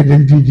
LLDG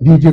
DJ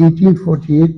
1848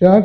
4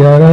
11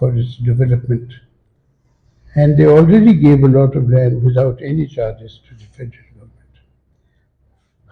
for its development. And they already gave a lot of land without any charges to the federal government.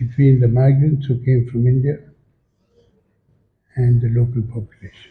between the migrants who came from India and the local population.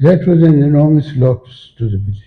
That was an enormous loss to the village.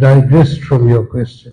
digressed from your question،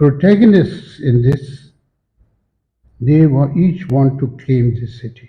protagonists in this, they each want to claim this city.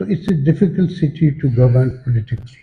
So it's a difficult city to govern politically.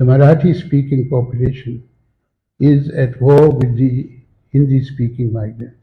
The Marathi speaking population is at war with the Hindi speaking migrants.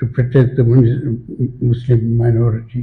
to protect the Muslim minority.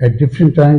at different time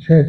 6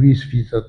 20%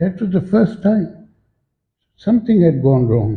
That was the first time something had gone wrong.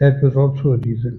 That was also a reason.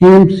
KMC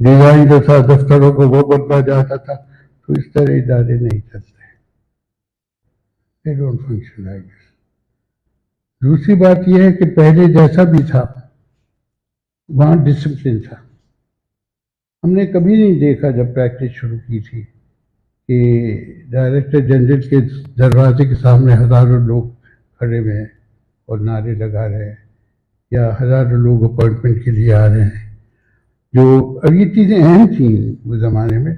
design जो था दफ्तरों को वो बदला जाता था, तो इस तरह इदारे नहीं चलते, they don't function like this. दूसरी बात यह है कि पहले जैसा भी था वहाँ डिसिप्लिन था। हमने कभी नहीं देखा जब प्रैक्टिस शुरू की थी कि डायरेक्टर जनरल के दरवाजे के सामने हज़ारों लोग खड़े हुए हैं और नारे लगा रहे हैं, या हज़ारों लोग अपॉइंटमेंट के लिए आ रहे हैं। जो अब ये चीज़ें अहम थी उस ज़माने में।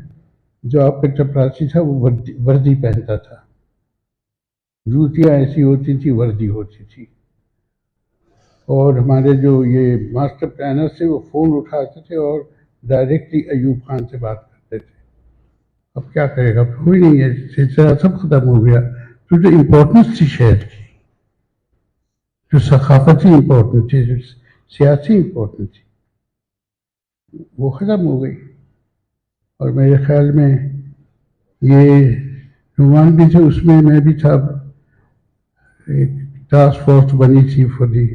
जो आपका चपरासी था वो वर्दी पहनता था, जूतियाँ ऐसी होती थी, वर्दी होती थी। और हमारे जो ये मास्टर प्लानर थे वो फ़ोन उठाते थे और डायरेक्टली अयूब खान से बात करते थे। अब क्या करेगा, कोई नहीं है, सिलसिला सब खत्म हो गया। तो जो इम्पोर्टेंस थी शहर की, जो सकाफती इम्पोर्टेंस थी, जो सियासी इम्पोर्टेंस थी, वो ख़त्म हो गई। और मेरे ख्याल में ये नुमान भी थे, उसमें मैं भी था। एक टास्क फोर्स बनी थी फॉर दी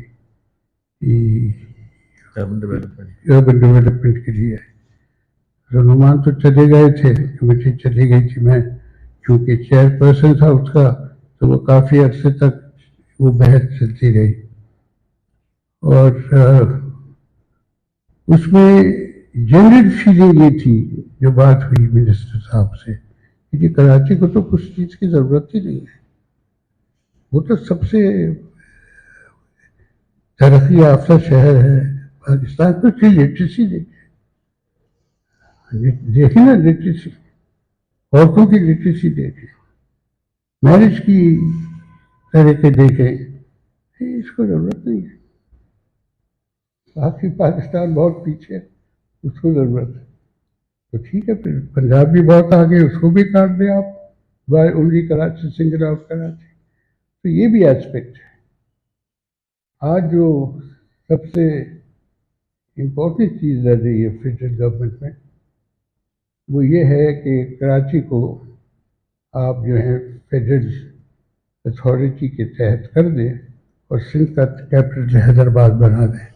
अर्बन डेवलपमेंट के लिए। तो नुमान तो चले गए थे, कमेटी चली गई थी। मैं क्योंकि चेयरपर्सन था उसका, तो वो काफ़ी अरसे तक वो बहस चलती रही। और उसमें जनरल फीलिंग ये थी, जो बात हुई मिनिस्टर साहब से, कि कराची को तो कुछ चीज़ की ज़रूरत ही नहीं है, वो तो सबसे तरक्की याफ्ता शहर है पाकिस्तान। को लिटरेसी देखिए ना, लिटरेसी, औरतों की लिटरेसी देखें, मैरिज की तरीके देखें, इसको ज़रूरत नहीं है। बाकी पाकिस्तान बहुत पीछे है, उसको ज़रूरत है। तो ठीक है, फिर पंजाब भी बहुत आगे, उसको भी काट दें आप, by only Karachi, single out Karachi. तो ये भी एस्पेक्ट है। आज जो सबसे इम्पोर्टेंट चीज़ रह रही है फेडरल गवर्नमेंट में, वो ये है कि कराची को आप जो है फेडरल अथॉरिटी के तहत कर दें और सिंध का कैपिटल हैदराबाद बना दें।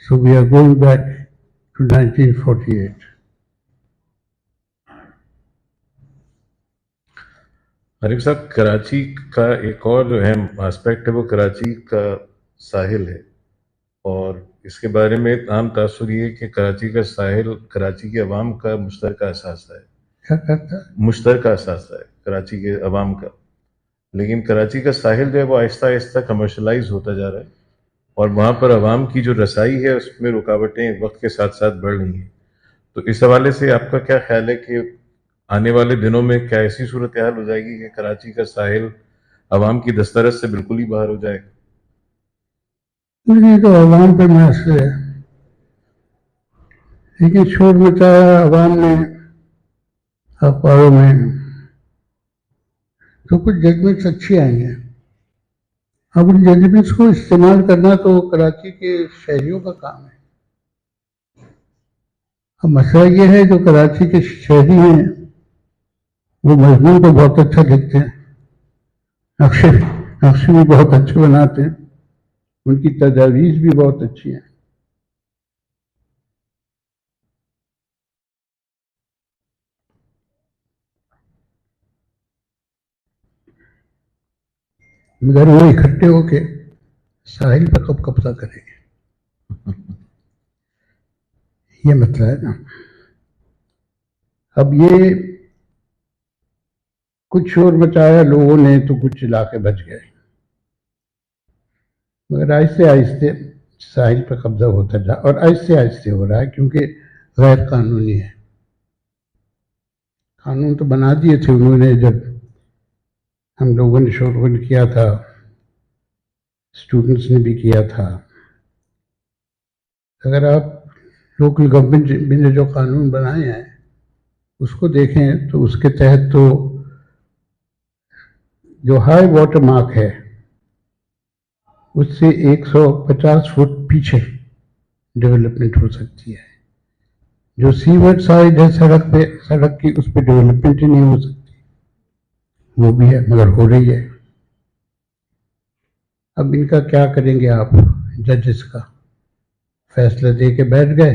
So we are going back to 1948। Arif साहब, कराची का एक और जो है एस्पेक्ट है वो कराची का साहिल है, और इसके बारे में आम तासुर ये कि कराची का साहिल कराची के अवाम का मुश्तरका असासा है। क्या करता है? मुश्तरका असासा है कराची के अवाम का। लेकिन कराची का साहिल जो है वो आहिस्ता आहिस्ता कमर्शलाइज होता जा रहा है, और वहाँ पर अवाम की जो रसाई है उसमें रुकावटें वक्त के साथ साथ बढ़ रही हैं। तो इस हवाले से आपका क्या ख्याल है कि आने वाले दिनों में क्या ऐसी सूरत हाल हो जाएगी कि कराची का साहिल अवाम की दस्तरस से बिल्कुल ही बाहर हो जाएगा? नहीं, तो अवाम पे मैसले है, लेकिन शोर मचाया अवाम ने अखबारों में, तो कुछ जजमेंट्स अच्छी आई हैं। अब उन जजमेंट्स को इस्तेमाल करना तो कराची के शहरियों का काम है। अब मसला ये है, जो कराची के शहरी हैं वो मजमून को बहुत अच्छा लिखते हैं, नक्शे नक्शे भी बहुत अच्छे बनाते हैं, उनकी तजावीज़ भी बहुत अच्छी हैं। मगर वो इकट्ठे होके साहिल पर कब कब्जा करेंगे, ये मतलब है ना। अब ये कुछ शोर मचाया लोगों ने, तो कुछ इलाके बच गए, मगर आहिस्ते आहिस्ते साहिल पर कब्जा होता जा, और आहिस्ते आहिस्ते हो रहा है, क्योंकि गैर कानूनी है। कानून तो बना दिए थे उन्होंने जब हम लोगों ने शोरगुल किया था, स्टूडेंट्स ने भी किया था। अगर आप लोकल गवर्नमेंट ने जो कानून बनाए हैं उसको देखें, तो उसके तहत तो जो हाई वाटर मार्क है उससे 150 फुट पीछे डेवलपमेंट हो सकती है। जो सीवर्ड साइड है सड़क की, उस पर डेवलपमेंट ही नहीं हो सकती, वो भी है, मगर हो रही है। अब इनका क्या करेंगे आप? जजेस का फैसला दे के बैठ गए,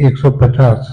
150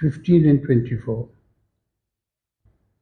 15 and 24،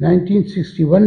1961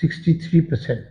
63%.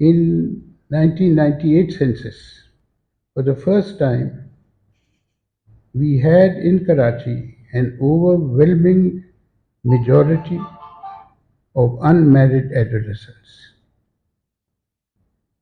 in 1998 census, for the first time, we had in Karachi an overwhelming majority of unmarried adolescents.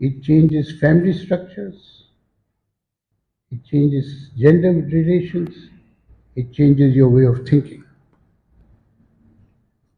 it changes family structures, it changes gender relations, it changes your way of thinking.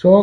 100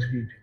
3 days.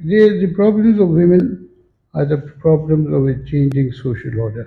the problems of women are the problems of a changing social order.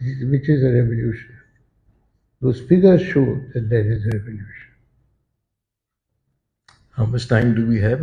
which is a revolution. Those figures show that there is a revolution. How much time do we have?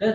10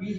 20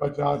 50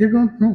They don't know.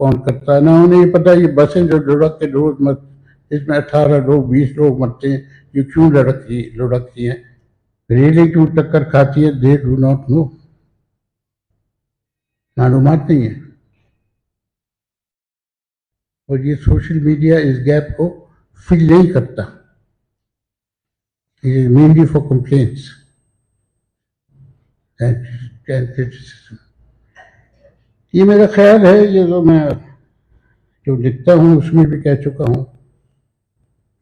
कौन करता है, ना उन्हें ये पता ये बसें जो लुढ़क के रोज मत, इसमें 18 लोग 20 लोग मरते हैं, ये क्यों लुढ़कती हैं, रेलें क्यों टक्कर खाती है, दे डू नॉट नो, मालूमात नहीं है। और ये सोशल मीडिया इस गैप को फिल नहीं करता, it is mainly for complaints and criticism. ये मेरा ख्याल है, ये जो लिखता हूँ उसमें भी कह चुका हूँ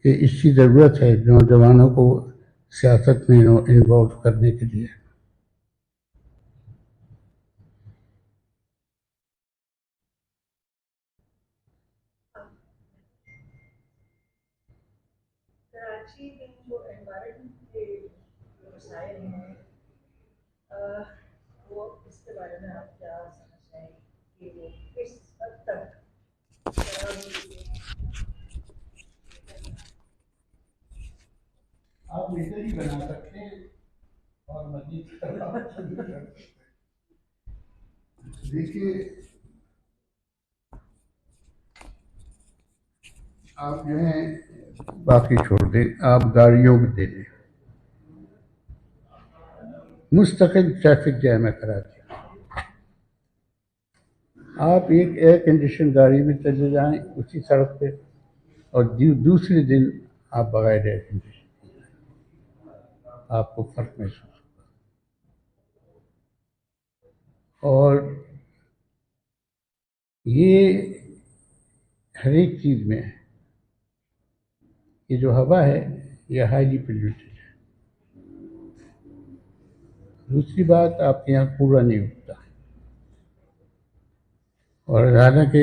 कि इसकी ज़रूरत है नौजवानों को सियासत में इन्वॉल्व करने के लिए। कराची में जो एनवायरनमेंट के मसाइल हैं, वो इसके बारे में आप क्या समझते हैं कि वो किस हद तक आप मीटर ही बना सकते हैं और मजीद देखिए, आप जो है बाकी छोड़ दें, आप गाड़ियों को दे दें, मुस्तकिल ट्रैफिक जैम है कराची। आप एक एयर कंडीशन गाड़ी में चले जाएं उसी सड़क पे, और दूसरे दिन आप बगैर एयर कंडीशन, आपको फर्क महसूस होगा। और ये हर एक चीज़ में है, ये जो हवा है ये हाईली पोल्यूटेड है। दूसरी बात, आपके यहाँ कूड़ा नहीं उगता, और हालांकि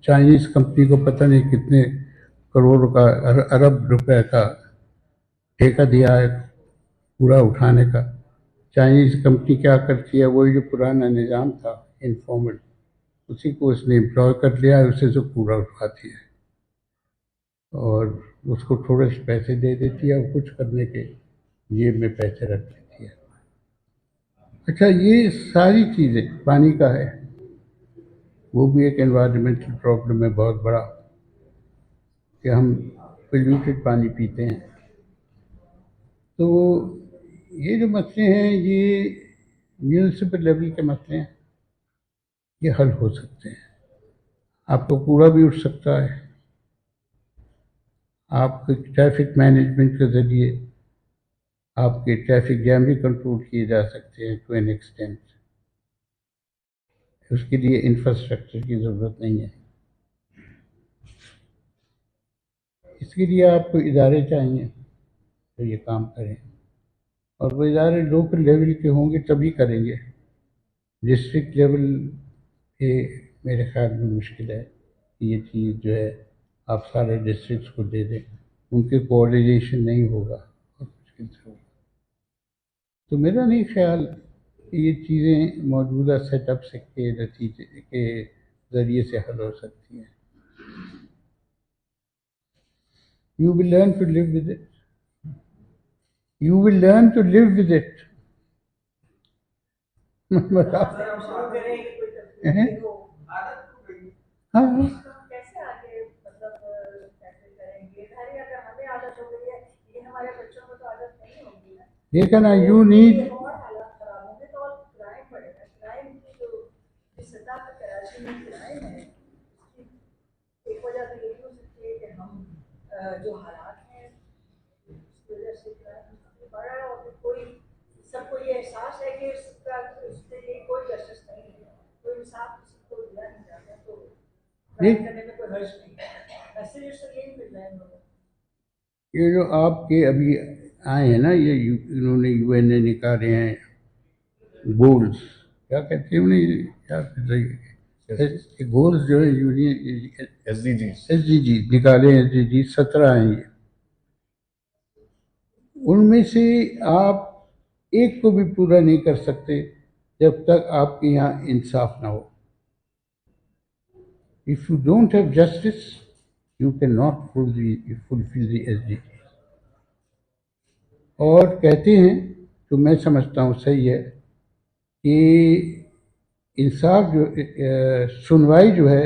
चाइनीज़ कंपनी को पता नहीं कितने करोड़ का, अरब रुपए का ठेका दिया है कूड़ा उठाने का। चाइनीज़ कंपनी क्या करती है, वही जो पुराना निज़ाम था इनफॉर्मल, उसी को उसने एम्प्लॉय कर लिया है, उसे से कूड़ा उठवाती है और उसको थोड़े से पैसे दे देती है और कुछ करने के जेब में पैसे रख देती है। अच्छा, ये सारी चीज़ें, पानी का है, वो भी एक एनवायरमेंटल प्रॉब्लम है बहुत बड़ा, कि हम पोल्यूटेड पानी पीते हैं। तो ये जो मसले हैं, ये म्यूनिसिपल लेवल के मसले हैं, ये हल हो सकते हैं। आपको कूड़ा भी उठ सकता है, आपके ट्रैफिक मैनेजमेंट के ज़रिए आपके ट्रैफिक जैम भी कंट्रोल किए जा सकते हैं टू एन एक्सटेंट। उसके लिए इंफ्रास्ट्रक्चर की ज़रूरत नहीं है, इसके लिए आपको इदारे चाहिए जो ये काम करें, और वो इदारे लोकल लेवल के होंगे तभी करेंगे। डिस्ट्रिक्ट लेवल पे मेरे ख्याल में मुश्किल है कि ये चीज़ जो है आप सारे डिस्ट्रिक्ट्स को दे दें, उनके कोऑर्डिनेशन नहीं होगा और मुश्किल से होगा। तो मेरा नहीं ख्याल कि ये चीज़ें मौजूदा सेटअप से के नतीजे के ज़रिए से हल हो सकती हैं। You will learn to live with it. You will learn to live with it. हाँ, कैसे आगे मतलब कैसे करेंगे? अगर हमें आदत हो गई है, ये हमारे बच्चों को तो आदत नहीं होगी ना। देखा ना, यू नीड, और हालात खराब होंगे तो और क्राइम बढ़ेगा। क्राइम की जो इस सतह पर कराची में क्राइम है, एक वजह तो ये हो सकती है कि हम जो हालात हैं उसकी वजह से क्राइम बढ़ रहा है, और कोई सबको ये एहसास है कि उसके लिए कोई जस्टिस नहीं है, कोई इंसाफ किसी को दिया नहीं जाता, तो क्राइम करने में कोई हर्ज नहीं है। मैसेज तो यही मिल रहा है लोगों को। ये जो आपके अभी आए हैं ना, ये इन्होंने UN ने निकाले हैं गोल्स, क्या कहते हैं उन्हें, क्या कहते हैं गोल्स जो है यूनियन SDG निकाले हैं, SDG 17 हैं ये। उनमें से आप एक को भी पूरा नहीं कर सकते जब तक आपके यहाँ इंसाफ ना हो। If you don't have justice, you cannot fulfill the SDG. और कहते हैं, तो मैं समझता हूँ सही है, कि इंसाफ जो सुनवाई जो है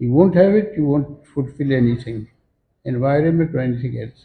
You won't have it, you won't fulfill anything, environment or anything else.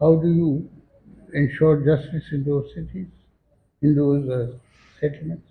How do you ensure justice in those cities, in those settlements?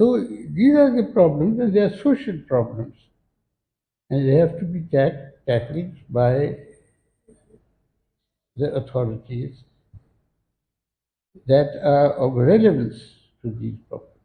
So these are the problems and they are social problems and they have to be tackled by the authorities that are of relevance to these problems.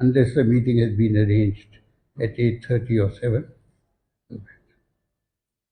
unless the meeting has been arranged at 8:30 or 7,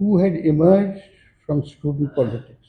Who had emerged from student politics?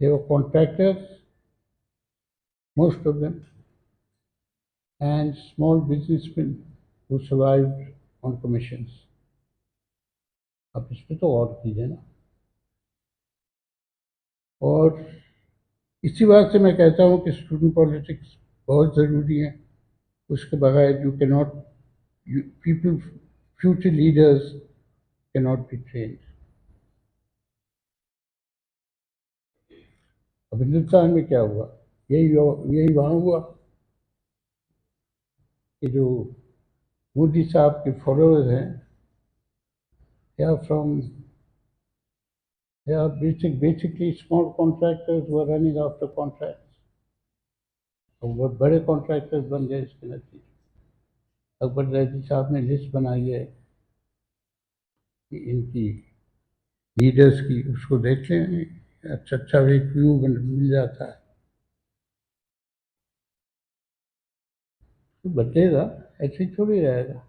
They were contractors most of them, and small businessmen who survived on commissions. अब इस पे तो और कीजिए ना. और इसी बात से मैं कहता हूँ कि स्टूडेंट पॉलिटिक्स बहुत ज़रूरी है. उसके बगैर you can not, people, future leaders can not be trained. अब हिंदुस्तान में क्या हुआ, यही वहाँ हुआ कि जो मोदी साहब के फॉलोअर्स हैं, या from basically small contractors who are running after contracts. तो वो बड़े कॉन्ट्रैक्टर्स बन गए इसके नतीजे. अकबर रैदी साहब ने लिस्ट बनाई है कि इनकी लीडर्स की, उसको देख लें, अच्छा एक व्यू मिल जाता है. तो बचेगा, ऐसे ही थोड़ी रहेगा.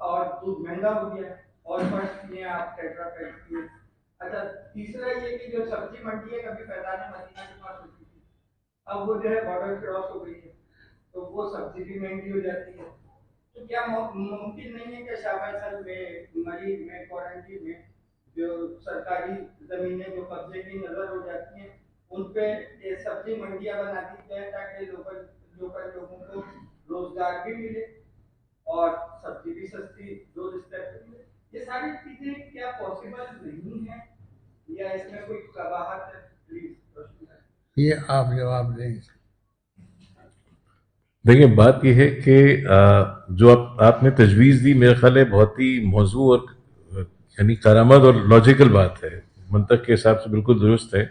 और दूध महंगा हो गया और फर्स्ट किए आप टेट्रा पैक किए। अच्छा, तीसरा ये कि जो सब्जी मंडी है कभी फैजान मदीना के पास होती थी, अब वो जो है बॉर्डर क्रॉस हो गई है, तो वो सब्जी भी महंगी हो जाती है। तो क्या मुमकिन नहीं है कि शाहबाद में मरीज में क्वारंटीन में जो सरकारी जमीनें जो कब्जे की नजर हो जाती हैं उन पे ये सब्जी मंडियां बना दी जाए ताकि लोकल लोगों को रोजगार भी मिले और सब्जी भी सस्ती दो स्टेप पे मिले? ये सारी चीजें क्या पॉसिबल नहीं है या इसमें कोई कबाहत है? प्लीज ये आप जवाब दें। देखिए, बात यह है कि जो आपने तजवीज़ दी मेरे ख्याल है बहुत ही मौजू और यानी कारामद और लॉजिकल बात है, मंतक के हिसाब से बिल्कुल दुरुस्त है।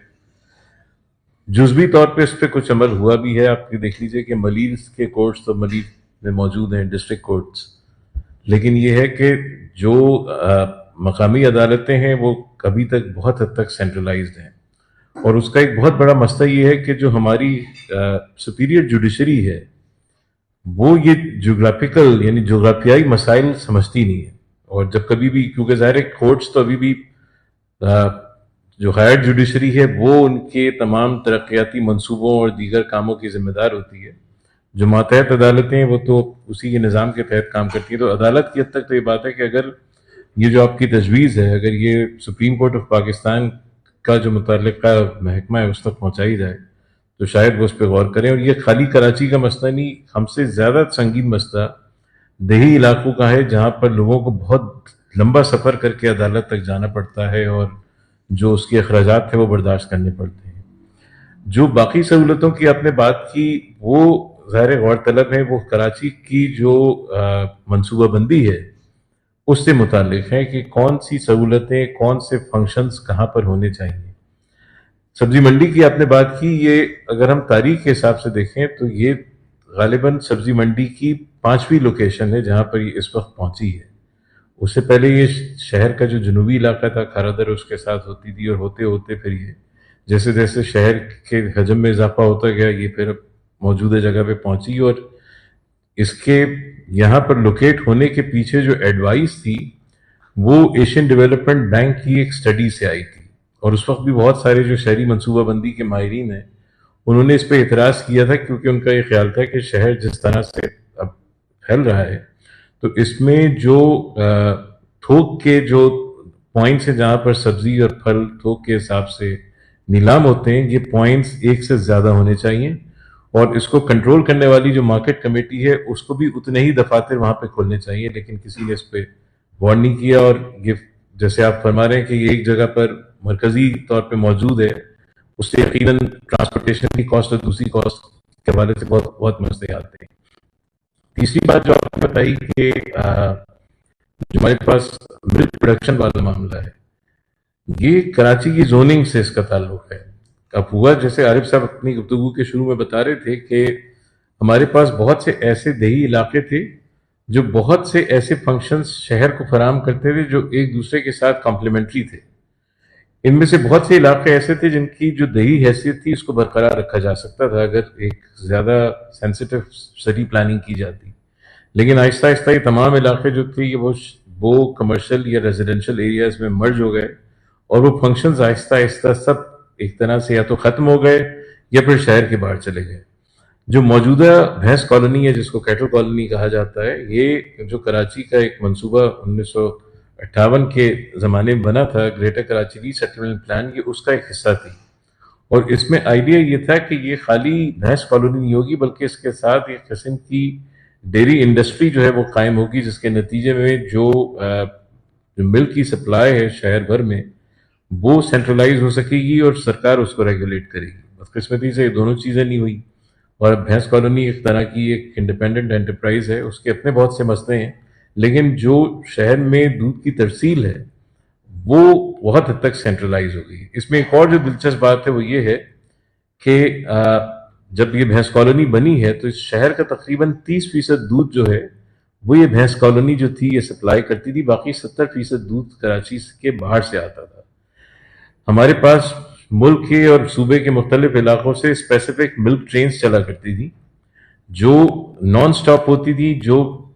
जुज़वी तौर पे इस पर कुछ अमल हुआ भी है। आप ये देख लीजिए कि मलीर के कोर्ट्स तो मलीर में मौजूद हैं, डिस्ट्रिक्ट कोर्ट्स, लेकिन ये है कि जो मकामी अदालतें हैं वो अभी तक बहुत हद तक सेंट्रलाइज्ड हैं, और उसका एक बहुत बड़ा मसला ये है कि जो हमारी सुपीरियर जुडिशरी है वो ये जोग्राफिकल यानी जोग्राफियाई मसाइल समझती नहीं है। और जब कभी भी, क्योंकि ज़ाहिर है कोर्ट्स तो अभी भी जो हायर जुडिशरी है वो उनके तमाम तरक्याती मंसूबों और दीगर कामों की जिम्मेदार होती है। जो मातहत अदालतें हैं वो तो उसी के निज़ाम के तहत काम करती हैं। तो अदालत की हद तक तो ये बात है कि अगर ये जो आपकी तजवीज़ है अगर ये सुप्रीम कोर्ट ऑफ पाकिस्तान का जो मुतल्लिका महकमा है उस तक पहुँचाई जाए तो शायद वो उस पर गौर करें। और ये खाली कराची का मसला नहीं, हमसे ज़्यादा संगीन मसला देही इलाकों का है जहाँ पर लोगों को बहुत लंबा सफ़र करके अदालत तक जाना पड़ता है और जो उसके अखराजात थे वो बर्दाश्त करने पड़ते हैं। जो बाकी सहूलतों की आपने बात की वो ज़ाहिर गौरतलब है, वो कराची की जो मनसूबाबंदी है उससे मुताल्लिक है कि कौन सी सहूलतें, कौन से फंक्शंस कहाँ पर होने चाहिए। सब्जी मंडी की आपने बात की, ये अगर हम तारीख के हिसाब से देखें तो ये गालिबन सब्जी मंडी की 5वीं लोकेशन है जहाँ पर ये इस वक्त पहुंची है। उससे पहले ये शहर का जो जनूबी इलाका था खारादर उसके साथ होती थी, और होते होते फिर ये जैसे जैसे शहर के हजम में इजाफा होता गया ये फिर मौजूदा जगह पे पहुंची। और इसके यहाँ पर लोकेट होने के पीछे जो एडवाइस थी वो एशियन डेवलपमेंट बैंक की एक स्टडी से आई थी, और उस वक्त भी बहुत सारे जो शहरी मनसूबाबंदी के माहिरीन हैं उन्होंने इस पर एतराज़ किया था, क्योंकि उनका ये ख्याल था कि शहर जिस तरह से अब फैल रहा है तो इसमें जो थोक के जो पॉइंट्स हैं जहाँ पर सब्जी और फल थोक के हिसाब से नीलाम होते हैं, ये पॉइंट्स एक से ज़्यादा होने चाहिए, और इसको कंट्रोल करने वाली जो मार्केट कमेटी है उसको भी उतने ही दफातर वहाँ पे खोलने चाहिए। लेकिन किसी ने इस पर गौर नहीं किया, और ये जैसे आप फरमा रहे हैं कि ये एक जगह पर मरकजी तौर पे मौजूद है, उससे यकीनन ट्रांसपोर्टेशन की कॉस्ट और दूसरी कॉस्ट के हवाले से बहुत बहुत मसले आते हैं। तीसरी बात जो आपने बताई कि जो हमारे पास मिल्क प्रोडक्शन वाला मामला है, ये कराची की जोनिंग से इसका ताल्लुक है। अब हुआ जैसे आरिफ साहब अपनी गुफ्तगू के शुरू में बता रहे थे कि हमारे पास बहुत से ऐसे देही इलाके थे जो बहुत से ऐसे फंक्शंस शहर को फराहम करते थे जो एक दूसरे के साथ कॉम्प्लीमेंट्री थे। इनमें से बहुत से इलाके ऐसे थे जिनकी जो देही हैसियत थी उसको बरकरार रखा जा सकता था अगर एक ज़्यादा सेंसिटिव सिटी प्लानिंग की जाती। लेकिन आहिस्ता आहिस्ता ये तमाम इलाके जो थे ये वो कमर्शियल या रेजिडेंशियल एरियाज में मर्ज हो गए, और वो फंक्शंस आहिस्ता आहिस्ता सब एक तरह से या तो ख़त्म हो गए या फिर शहर के बाहर चले गए। जो मौजूदा भैंस कॉलोनी है जिसको कैटल कॉलोनी कहा जाता है, ये जो कराची का एक मंसूबा 1958 के ज़माने में बना था, ग्रेटर कराची रीसेटलमेंट प्लान, ये उसका एक हिस्सा थी। और इसमें आइडिया ये था कि ये खाली भैंस कॉलोनी नहीं होगी बल्कि इसके साथ एक किस्म की डेयरी इंडस्ट्री जो है वो कायम होगी, जिसके नतीजे में जो मिल्क की सप्लाई है शहर भर में वो सेंट्रलाइज हो सकेगी और सरकार उसको रेगुलेट करेगी। बदकिस्मती से ये दोनों चीज़ें नहीं हुई, और भैंस कॉलोनी एक तरह की एक इंडिपेंडेंट एंटरप्राइज है, उसके अपने बहुत से मसले हैं, लेकिन जो शहर में दूध की तरसील है वो बहुत हद तक सेंट्रलाइज हो गई। इसमें एक और जो दिलचस्प बात है वो ये है कि जब ये भैंस कॉलोनी बनी है तो इस शहर का तकरीबन 30% दूध जो है वो ये भैंस कॉलोनी जो थी ये सप्लाई करती थी, बाकी 70% दूध कराची के बाहर से आता था। हमारे पास मुल्क के और सूबे के मुख्तलिफ इलाकों से स्पेसिफिक मिल्क ट्रेन्स चला करती थी जो नॉन स्टॉप होती थी, जो